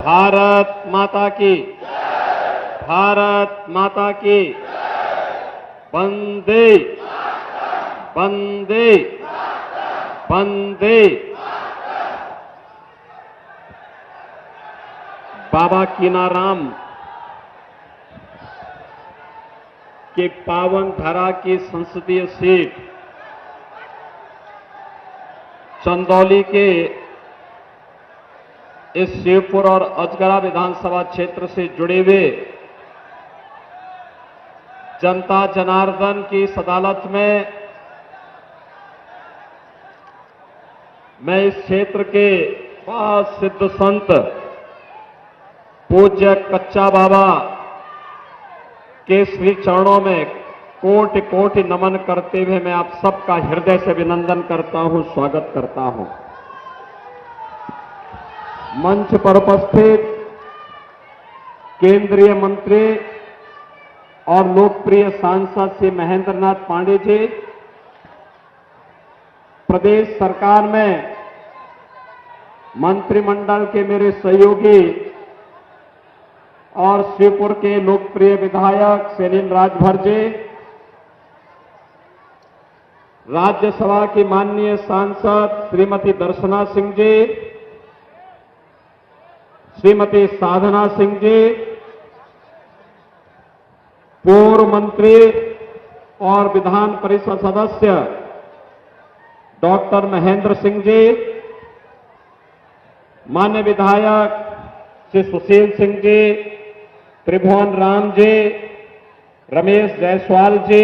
भारत माता की, भारत माता की, वंदे वंदे वंदे। बाबा कीनाराम के पावन धरा की संसदीय सीट चंदौली के इस शिवपुर और अजगरा विधानसभा क्षेत्र से जुड़े हुए जनता जनार्दन की इस अदालत में मैं इस क्षेत्र के पांच सिद्ध संत पूज्य कच्चा बाबा के श्री चरणों में कोटि कोटि नमन करते हुए मैं आप सबका हृदय से अभिनंदन करता हूं, स्वागत करता हूं। मंच पर उपस्थित केंद्रीय मंत्री और लोकप्रिय सांसद श्री महेंद्र नाथ पांडे जी, प्रदेश सरकार में मंत्रिमंडल के मेरे सहयोगी और शिवपुर के लोकप्रिय विधायक सुनील राजभर जी, राज्यसभा की माननीय सांसद श्रीमती दर्शना सिंह जी, श्रीमती साधना सिंह जी, पूर्व मंत्री और विधान परिषद सदस्य डॉक्टर महेंद्र सिंह जी, माननीय विधायक श्री सुशील सिंह जी, त्रिभुवन राम जी, रमेश जायसवाल जी,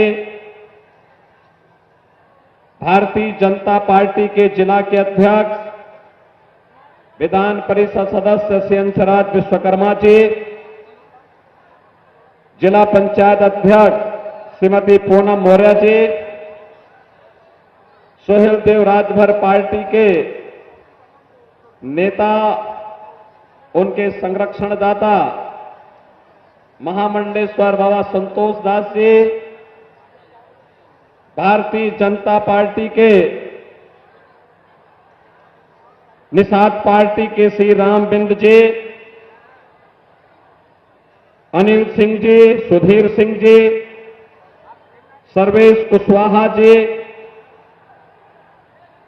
भारतीय जनता पार्टी के जिला के अध्यक्ष विधान परिषद सदस्य श्री अंशराज विश्वकर्मा जी, जिला पंचायत अध्यक्ष श्रीमती पूनम मौर्य जी, सोहेल देव राजभर पार्टी के नेता, उनके संरक्षणदाता महामंडेश्वर बाबा संतोष दास जी, भारतीय जनता पार्टी के निषाद पार्टी के श्री राम बिंद जी, अनिल सिंह जी, सुधीर सिंह जी, सर्वेश कुशवाहा जी,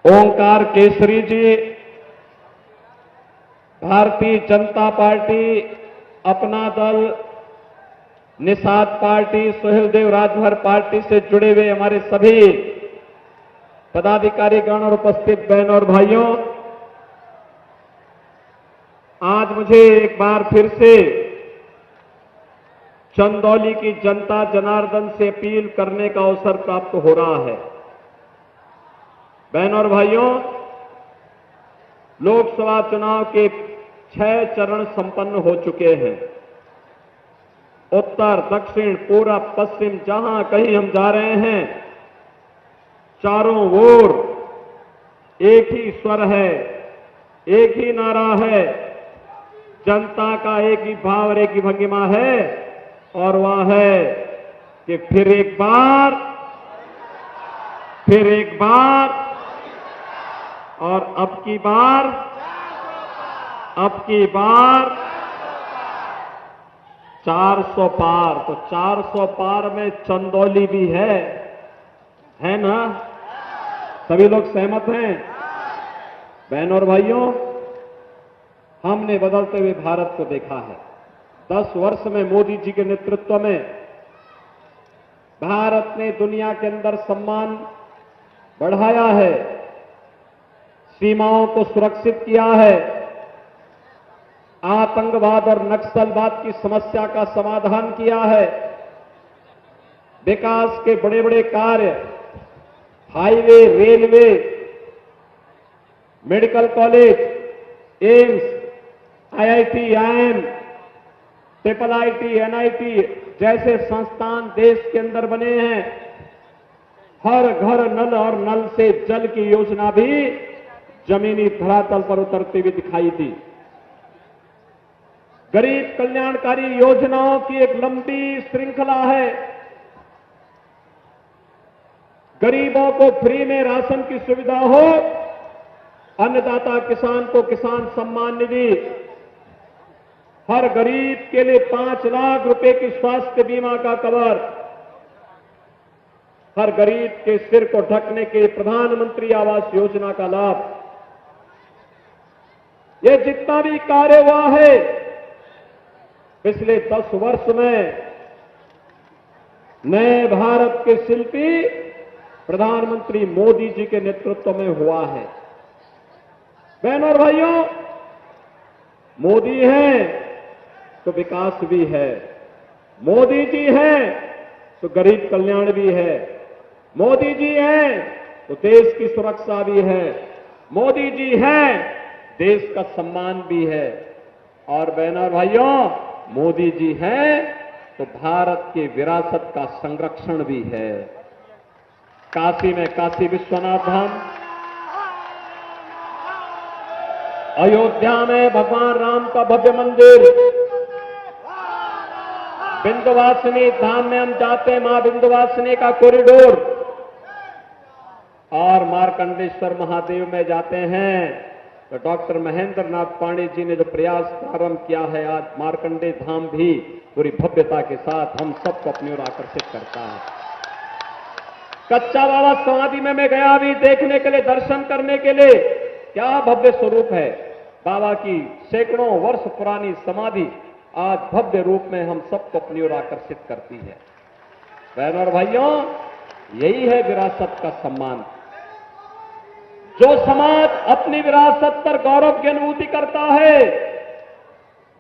ओंकार केसरी जी, भारतीय जनता पार्टी, अपना दल, निषाद पार्टी, सोहेल देव राजभर पार्टी से जुड़े हुए हमारे सभी पदाधिकारीगण और उपस्थित बहनों और भाइयों, आज मुझे एक बार फिर से चंदौली की जनता जनार्दन से अपील करने का अवसर प्राप्त हो रहा है। बहनों और भाइयों, लोकसभा चुनाव के 6 चरण संपन्न हो चुके हैं। उत्तर, दक्षिण, पूरब, पश्चिम, जहां कहीं हम जा रहे हैं, चारों ओर एक ही स्वर है, एक ही नारा है, जनता का एक ही भाव और एक ही भंगिमा है, और वह है कि फिर एक बार और अब की बार 400 पार। तो 400 पार में चंदौली भी है ना? सभी लोग सहमत हैं? बहनों और भाइयों, हमने बदलते हुए भारत को देखा है। 10 वर्ष में मोदी जी के नेतृत्व में भारत ने दुनिया के अंदर सम्मान बढ़ाया है, सीमाओं को सुरक्षित किया है, आतंकवाद और नक्सलवाद की समस्या का समाधान किया है, विकास के बड़े बड़े कार्य, highway, railway, medical college, AIIMS, IIT, IIM, IIIT, NIT जैसे संस्थान देश के अंदर बने हैं। हर घर नल और नल से जल की योजना भी जमीनी धरातल पर उतरती हुई दिखाई दी। गरीब कल्याणकारी योजनाओं की एक लंबी श्रृंखला है। गरीबों को फ्री में राशन की सुविधा हो, अन्नदाता किसान को किसान सम्मान निधि, हर गरीब के लिए 5 लाख रुपए की स्वास्थ्य बीमा का कवर, हर गरीब के सिर को ढकने के लिए प्रधानमंत्री आवास योजना का लाभ, ये जितना भी कार्य हुआ है पिछले 10 वर्ष में, नए भारत के शिल्पी प्रधानमंत्री मोदी जी के नेतृत्व में हुआ है। बहनों और भाइयों, मोदी है तो विकास भी है, मोदी जी है तो गरीब कल्याण भी है, मोदी जी है तो देश की सुरक्षा भी है, मोदी जी है देश का सम्मान भी है, और बहनों और भाइयों, मोदी जी है तो भारत की विरासत का संरक्षण भी है। काशी में काशी विश्वनाथ धाम, अयोध्या में भगवान राम का भव्य मंदिर, विंध्यवासिनी धाम में हम जाते हैं, मां विंध्यवासिनी का कॉरिडोर, और मार्कंडेश्वर महादेव में जाते हैं तो डॉक्टर महेंद्र नाथ पांडे जी ने जो प्रयास प्रारंभ किया है, आज मार्कंडे धाम भी पूरी भव्यता के साथ हम सबको अपनी ओर आकर्षित करता है। कच्चा बाबा समाधि में मैं गया भी देखने के लिए, दर्शन करने के लिए, क्या भव्य स्वरूप है। बाबा की सैकड़ों वर्ष पुरानी समाधि आज भव्य रूप में हम सबको अपनी ओर आकर्षित करती है। बहनों और भाइयों, यही है विरासत का सम्मान। जो समाज अपनी विरासत पर गौरव की अनुभूति करता है,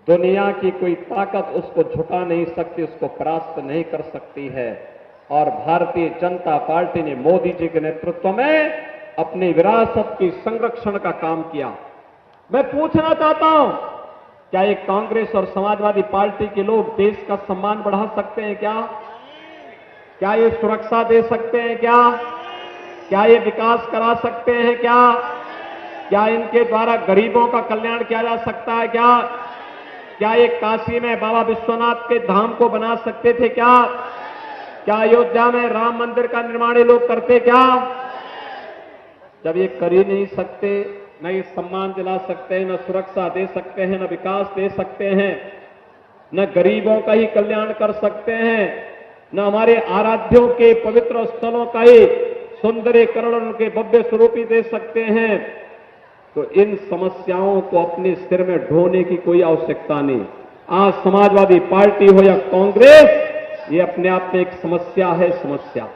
दुनिया की कोई ताकत उसको झुका नहीं सकती, उसको परास्त नहीं कर सकती है। और भारतीय जनता पार्टी ने मोदी जी के नेतृत्व में अपनी विरासत की संरक्षण का काम किया। मैं पूछना चाहता हूं, क्या ये कांग्रेस और समाजवादी पार्टी के लोग देश का सम्मान बढ़ा सकते हैं क्या? क्या ये सुरक्षा दे सकते हैं क्या? क्या ये विकास करा सकते हैं क्या? क्या इनके द्वारा गरीबों का कल्याण किया जा सकता है क्या? क्या ये काशी में बाबा विश्वनाथ के धाम को बना सकते थे क्या? क्या अयोध्या में राम मंदिर का निर्माण ये लोग करते क्या? जब ये कर ही नहीं सकते, न ये सम्मान दिला सकते हैं, न सुरक्षा दे सकते हैं, न विकास दे सकते हैं, न गरीबों का ही कल्याण कर सकते हैं, न हमारे आराध्यों के पवित्र स्थलों का ही सुंदरीकरण उनके भव्य स्वरूप ही दे सकते हैं, तो इन समस्याओं को अपने सिर में ढोने की कोई आवश्यकता नहीं। आज समाजवादी पार्टी हो या कांग्रेस, ये अपने आप में एक समस्या है। समस्या,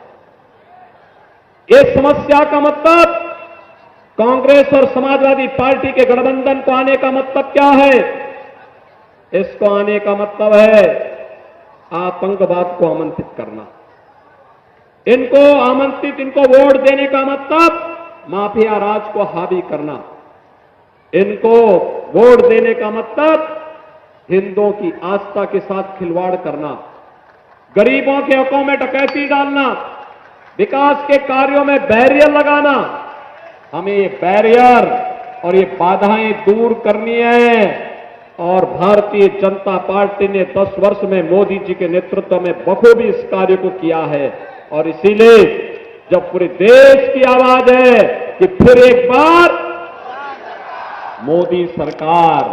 इस समस्या का मतलब, कांग्रेस और समाजवादी पार्टी के गठबंधन को आने का मतलब क्या है? इसको आने का मतलब है आतंकवाद को आमंत्रित करना। इनको वोट देने का मतलब माफिया राज को हावी करना। इनको वोट देने का मतलब हिंदुओं की आस्था के साथ खिलवाड़ करना, गरीबों के हकों में डकैती डालना, विकास के कार्यों में बैरियर लगाना। हमें ये बैरियर और ये बाधाएं दूर करनी है, और भारतीय जनता पार्टी ने 10 वर्ष में मोदी जी के नेतृत्व में बखूबी इस कार्य को किया है। और इसीलिए जब पूरे देश की आवाज है कि फिर एक बार मोदी सरकार,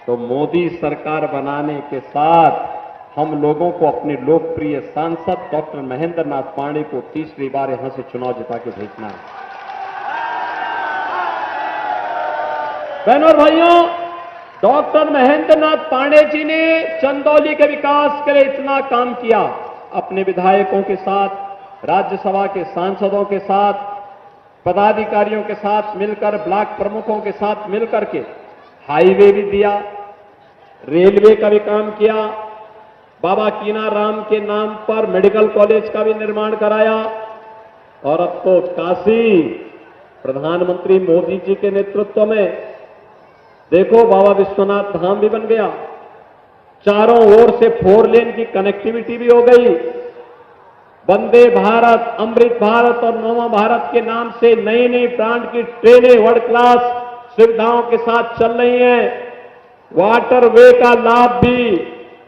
तो मोदी सरकार बनाने के साथ हम लोगों को अपने लोकप्रिय सांसद डॉक्टर महेंद्र नाथ पांडे को तीसरी बार यहां से चुनाव जिता के भेजना है। बहनों और भाइयों, डॉक्टर महेंद्र नाथ पांडे जी ने चंदौली के विकास के लिए इतना काम किया, अपने विधायकों के साथ, राज्यसभा के सांसदों के साथ, पदाधिकारियों के साथ मिलकर, ब्लॉक प्रमुखों के साथ मिलकर के हाईवे भी दिया, रेलवे का भी काम किया, बाबा कीनाराम के नाम पर मेडिकल कॉलेज का भी निर्माण कराया, और अब तो काशी प्रधानमंत्री मोदी जी के नेतृत्व में देखो बाबा विश्वनाथ धाम भी बन गया, चारों ओर से 4 लेन की कनेक्टिविटी भी हो गई, वंदे भारत, अमृत भारत और नवा भारत के नाम से नई नई ब्रांड की ट्रेनें वर्ल्ड क्लास सुविधाओं के साथ चल रही हैं। वाटरवे का लाभ भी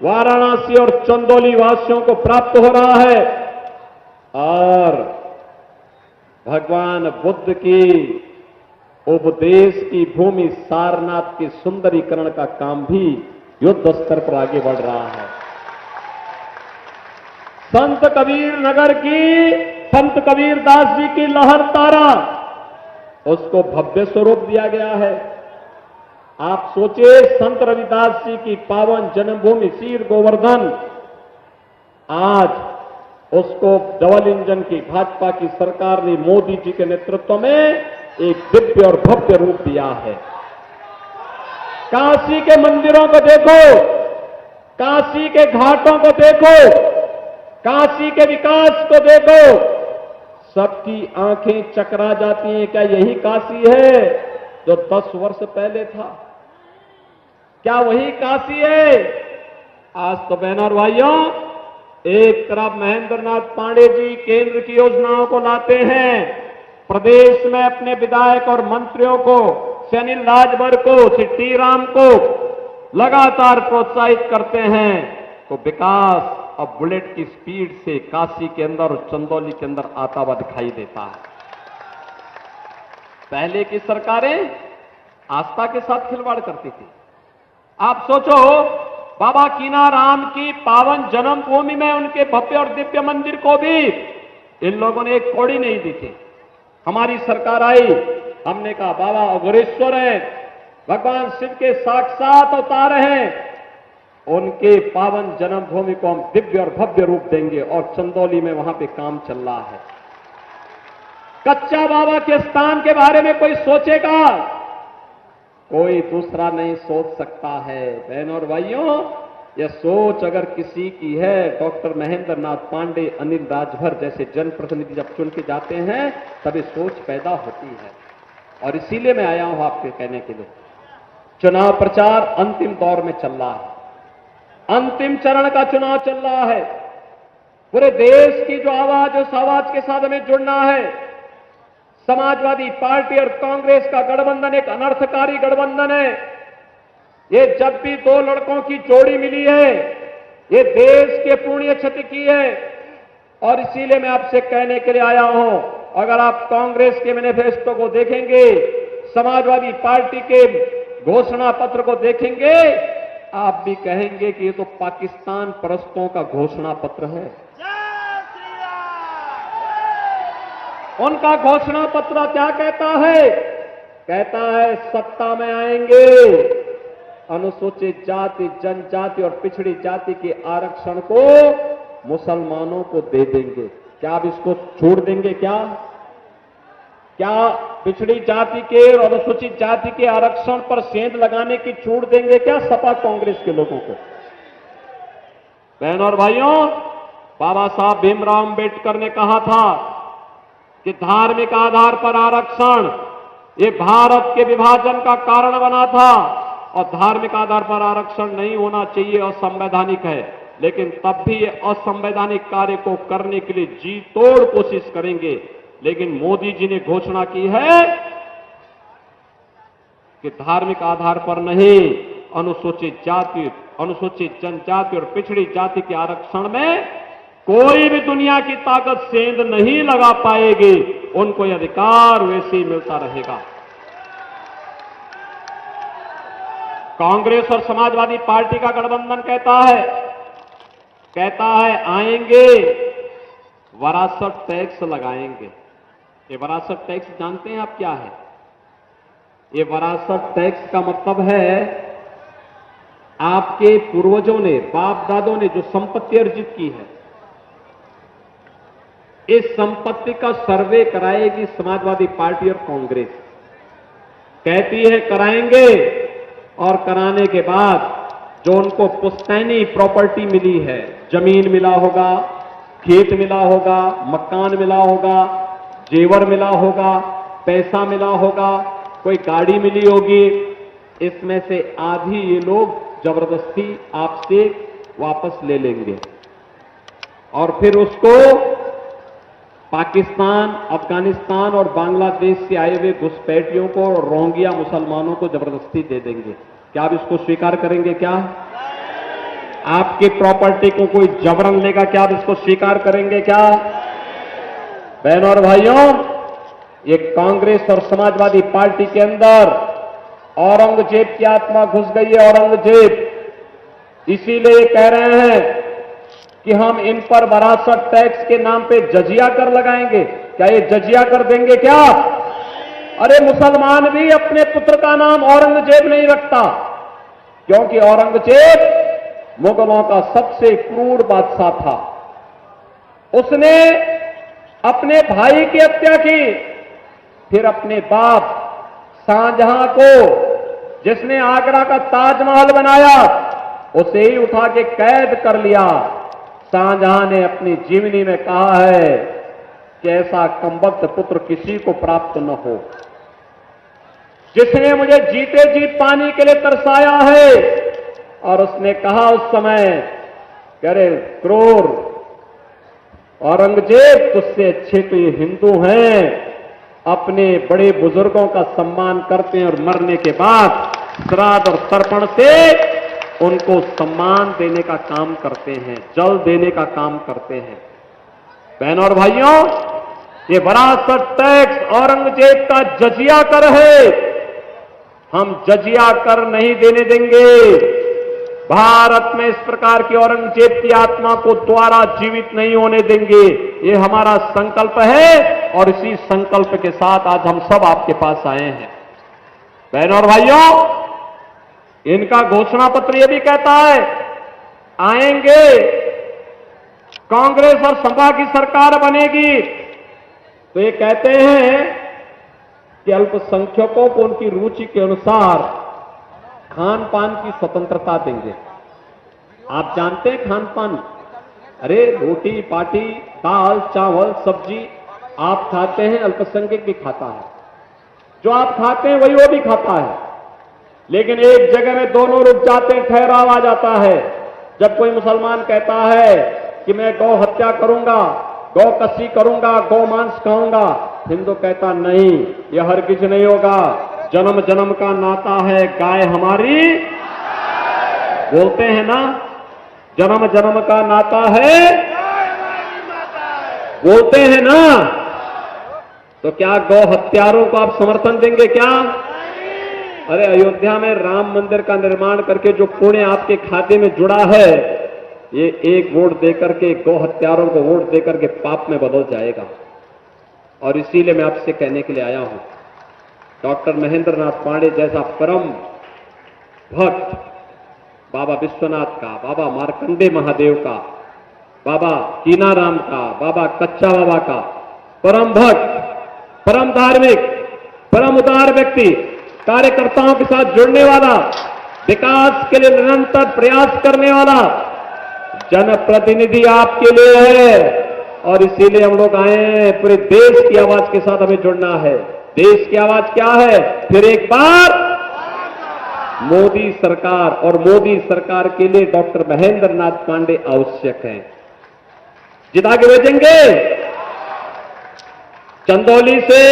वाराणसी और चंदौली वासियों को प्राप्त हो रहा है, और भगवान बुद्ध की उपदेश की भूमि सारनाथ के सुंदरीकरण का काम भी युद्ध स्तर पर आगे बढ़ रहा है। संत कबीर नगर की, संत कबीर दास जी की लहर तारा, उसको भव्य स्वरूप दिया गया है। आप सोचिए, संत रविदास जी की पावन जन्मभूमि सीर गोवर्धन, आज उसको डबल इंजन की भाजपा की सरकार ने मोदी जी के नेतृत्व में एक दिव्य और भव्य रूप दिया है। काशी के मंदिरों को देखो, काशी के घाटों को देखो, काशी के विकास को देखो, सबकी आंखें चकरा जाती हैं। क्या यही काशी है जो 10 वर्ष पहले था? क्या वही काशी है? आज तो बहनों और भाइयों, एक तरफ महेंद्र नाथ पांडे जी केंद्र की योजनाओं को लाते हैं, प्रदेश में अपने विधायक और मंत्रियों को, श्री अनिल राजभर को, श्री टी राम को लगातार प्रोत्साहित करते हैं, तो विकास अब बुलेट की स्पीड से काशी के अंदर और चंदौली के अंदर आता हुआ दिखाई देता है। पहले की सरकारें आस्था के साथ खिलवाड़ करती थी। आप सोचो, बाबा कीनाराम की पावन जन्मभूमि में उनके भव्य और दिव्य मंदिर को भी इन लोगों ने एक कौड़ी नहीं दी थी। हमारी सरकार आई, हमने कहा बाबा अघोरेश्वर है, भगवान शिव के साक्षात अवतार हैं, उनके पावन जन्मभूमि को हम दिव्य और भव्य रूप देंगे। और चंदौली में वहां पे काम चल रहा है। कच्चा बाबा के स्थान के बारे में कोई सोचेगा? कोई दूसरा नहीं सोच सकता है। बहनों और भाइयों, यह सोच अगर किसी की है, डॉक्टर महेंद्र नाथ पांडे, अनिल राजभर जैसे जनप्रतिनिधि जब चुन के जाते हैं, तभी सोच पैदा होती है। और इसीलिए मैं आया हूं आपके कहने के लिए। चुनाव प्रचार अंतिम दौर में चल रहा है, अंतिम चरण का चुनाव चल रहा है। पूरे देश की जो आवाज, उस आवाज के साथ हमें जुड़ना है। समाजवादी पार्टी और कांग्रेस का गठबंधन एक अनर्थकारी गठबंधन है। ये जब भी दो लड़कों की जोड़ी मिली है, ये देश के पुण्य क्षति की है। और इसीलिए मैं आपसे कहने के लिए आया हूं, अगर आप कांग्रेस के मैनिफेस्टो को देखेंगे, समाजवादी पार्टी के घोषणा पत्र को देखेंगे, आप भी कहेंगे कि ये तो पाकिस्तान परस्तों का घोषणा पत्र है। उनका घोषणा पत्र क्या कहता है? कहता है सत्ता में आएंगे, अनुसूचित जाति, जनजाति और पिछड़ी जाति के आरक्षण को मुसलमानों को दे देंगे। क्या आप इसको छोड़ देंगे? क्या पिछड़ी जाति के और अनुसूचित जाति के आरक्षण पर सेंध लगाने की छूट देंगे क्या सपा कांग्रेस के लोगों को? बहनों और भाइयों, बाबा साहब भीमराव अंबेडकर ने कहा था कि धार्मिक आधार पर आरक्षण ये भारत के विभाजन का कारण बना था और धार्मिक आधार पर आरक्षण नहीं होना चाहिए, असंवैधानिक है। लेकिन तब भी ये असंवैधानिक कार्य को करने के लिए जी तोड़ कोशिश करेंगे। लेकिन मोदी जी ने घोषणा की है कि धार्मिक आधार पर नहीं, अनुसूचित जाति, अनुसूचित जनजाति और पिछड़ी जाति के आरक्षण में कोई भी दुनिया की ताकत सेंध नहीं लगा पाएगी। उनको यह अधिकार वैसे ही मिलता रहेगा। कांग्रेस और समाजवादी पार्टी का गठबंधन कहता है आएंगे, विरासत टैक्स लगाएंगे। ये विरासत टैक्स जानते हैं आप क्या है? ये विरासत टैक्स का मतलब है आपके पूर्वजों ने, बाप दादों ने जो संपत्ति अर्जित की है, इस संपत्ति का सर्वे कराएगी समाजवादी पार्टी और कांग्रेस। कहती है कराएंगे, और कराने के बाद जो उनको पुश्तैनी प्रॉपर्टी मिली है, जमीन मिला होगा, खेत मिला होगा, मकान मिला होगा, जेवर मिला होगा, पैसा मिला होगा, कोई गाड़ी मिली होगी, इसमें से आधी ये लोग जबरदस्ती आपसे वापस ले लेंगे और फिर उसको पाकिस्तान, अफगानिस्तान और बांग्लादेश से आए हुए घुसपैठियों को और रोहिंग्या मुसलमानों को जबरदस्ती दे देंगे। क्या आप इसको स्वीकार करेंगे? क्या आपकी प्रॉपर्टी को कोई जबरन लेगा? क्या आप इसको स्वीकार करेंगे? क्या बहनों और भाइयों, ये कांग्रेस और समाजवादी पार्टी के अंदर औरंगजेब की आत्मा घुस गई है। औरंगजेब इसीलिए ये कह रहे हैं कि हम इन पर वरासत टैक्स के नाम पे जजिया कर लगाएंगे। क्या ये जजिया कर देंगे क्या? अरे मुसलमान भी अपने पुत्र का नाम औरंगजेब नहीं रखता, क्योंकि औरंगजेब मुगलों का सबसे क्रूर बादशाह था। उसने अपने भाई की हत्या की, फिर अपने बाप शाहजहां को, जिसने आगरा का ताजमहल बनाया, उसे ही उठा के कैद कर लिया। शाहजहां ने अपनी जीवनी में कहा है कि ऐसा कमबख्त पुत्र किसी को प्राप्त न हो, जिसने मुझे जीते जी पानी के लिए तरसाया है। और उसने कहा उस समय, अरे क्रूर औरंगजेब, तुझसे अच्छे तो ये हिंदू हैं, अपने बड़े बुजुर्गों का सम्मान करते हैं और मरने के बाद श्राद्ध और तर्पण से उनको सम्मान देने का काम करते हैं, जल देने का काम करते हैं। बहनों और भाइयों, ये वरासत टैक्स औरंगजेब का जजिया कर है। हम जजिया कर नहीं देने देंगे। भारत में इस प्रकार की औरंगजेब की आत्मा को दोबारा जीवित नहीं होने देंगे। ये हमारा संकल्प है और इसी संकल्प के साथ आज हम सब आपके पास आए हैं। बहनों और भाइयों, इनका घोषणा पत्र यह भी कहता है, आएंगे, कांग्रेस और सपा की सरकार बनेगी, तो ये कहते हैं कि अल्पसंख्यकों को उनकी रुचि के अनुसार खान पान की स्वतंत्रता देंगे। आप जानते हैं खान पान, अरे रोटी पाटी दाल चावल सब्जी आप खाते हैं, अल्पसंख्यक भी खाता है। जो आप खाते हैं वही वो भी खाता है, लेकिन एक जगह में दोनों रुक जाते हैं, ठहराव आ जाता है। जब कोई मुसलमान कहता है कि मैं गौ हत्या करूंगा, गौ कसी करूंगा, गौ मांस खाऊंगा, हिंदू कहता नहीं, यह हरगिज नहीं होगा, जन्म जन्म का नाता है, गाय हमारी, बोलते हैं ना, जन्म जन्म का नाता है, बोलते हैं ना। तो क्या गौ हत्यारों को आप समर्थन देंगे क्या? अरे अयोध्या में राम मंदिर का निर्माण करके जो पुण्य आपके खाते में जुड़ा है, ये एक वोट देकर के, गौ हत्यारों को वोट देकर के पाप में बदल जाएगा। और इसीलिए मैं आपसे कहने के लिए आया हूं, डॉक्टर महेंद्र नाथ पांडे जैसा परम भक्त बाबा विश्वनाथ का, बाबा मार्कंडे महादेव का, बाबा कीनाराम का, बाबा कच्चा बाबा का परम भक्त, परम धार्मिक, परम उदार व्यक्ति, कार्यकर्ताओं के साथ जुड़ने वाला, विकास के लिए निरंतर प्रयास करने वाला जनप्रतिनिधि आपके लिए है। और इसीलिए हम लोग आए हैं, पूरे देश की आवाज के साथ हमें जुड़ना है। देश की आवाज क्या है? फिर एक बार मोदी सरकार, और मोदी सरकार के लिए डॉक्टर महेंद्र नाथ पांडे आवश्यक हैं। जिता के भेजेंगे। चंदौली से,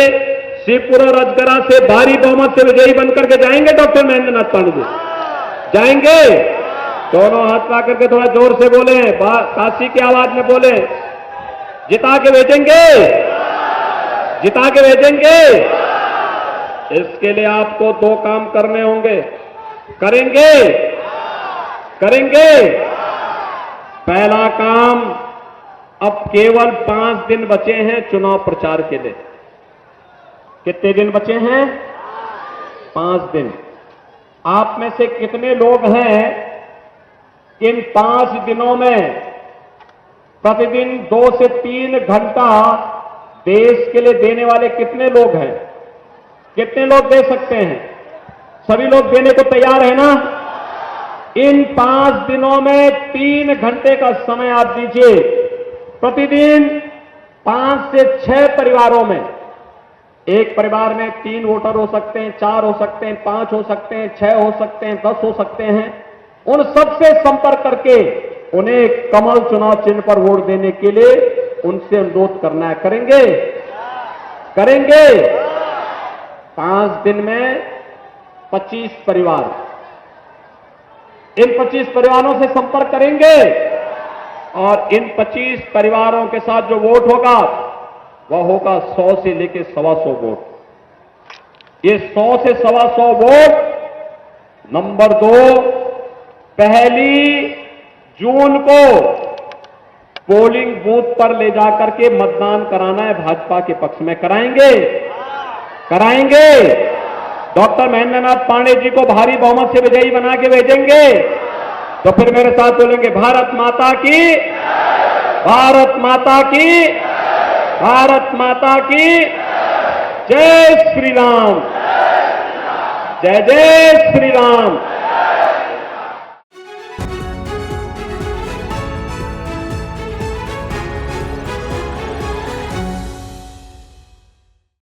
शिवपुर और अजगरा से भारी बहुमत से विजयी बनकर के जाएंगे डॉक्टर महेंद्र नाथ पांडे जी, जाएंगे। दोनों हाथ पा करके थोड़ा जोर से बोले, काशी की आवाज में बोले, जिता के भेजेंगे, जिता के भेजेंगे। इसके लिए आपको दो काम करने होंगे, करेंगे, करेंगे। पहला काम, अब केवल 5 दिन बचे हैं चुनाव प्रचार के लिए। कितने दिन बचे हैं? 5 दिन। आप में से कितने लोग हैं इन 5 दिनों में प्रतिदिन 2 से 3 घंटा देश के लिए देने वाले कितने लोग हैं? कितने लोग दे सकते हैं? सभी लोग देने को तैयार है ना? इन 5 दिनों में 3 घंटे का समय आप दीजिए। प्रतिदिन 5 से 6 परिवारों में, एक परिवार में 3 वोटर हो सकते हैं, 4 हो सकते हैं, 5 हो सकते हैं, 6 हो सकते हैं, 10 हो सकते हैं। उन सबसे संपर्क करके उन्हें कमल चुनाव चिन्ह पर वोट देने के लिए उनसे अनुरोध करना है। करेंगे? करेंगे। 5 दिन में 25 परिवार, इन 25 परिवारों से संपर्क करेंगे और इन 25 परिवारों के साथ जो वोट होगा वह होगा 100 से लेकर 125 वोट। ये 100 से 125 वोट, नंबर 2, 1 जून को पोलिंग बूथ पर ले जाकर के मतदान कराना है भाजपा के पक्ष में। कराएंगे? कराएंगे? डॉक्टर महेंद्रनाथ पांडे जी को भारी बहुमत से विजयी बना के भेजेंगे? तो फिर मेरे साथ बोलेंगे, भारत माता की, भारत माता की, भारत माता की जय श्री राम, जय जय श्री राम।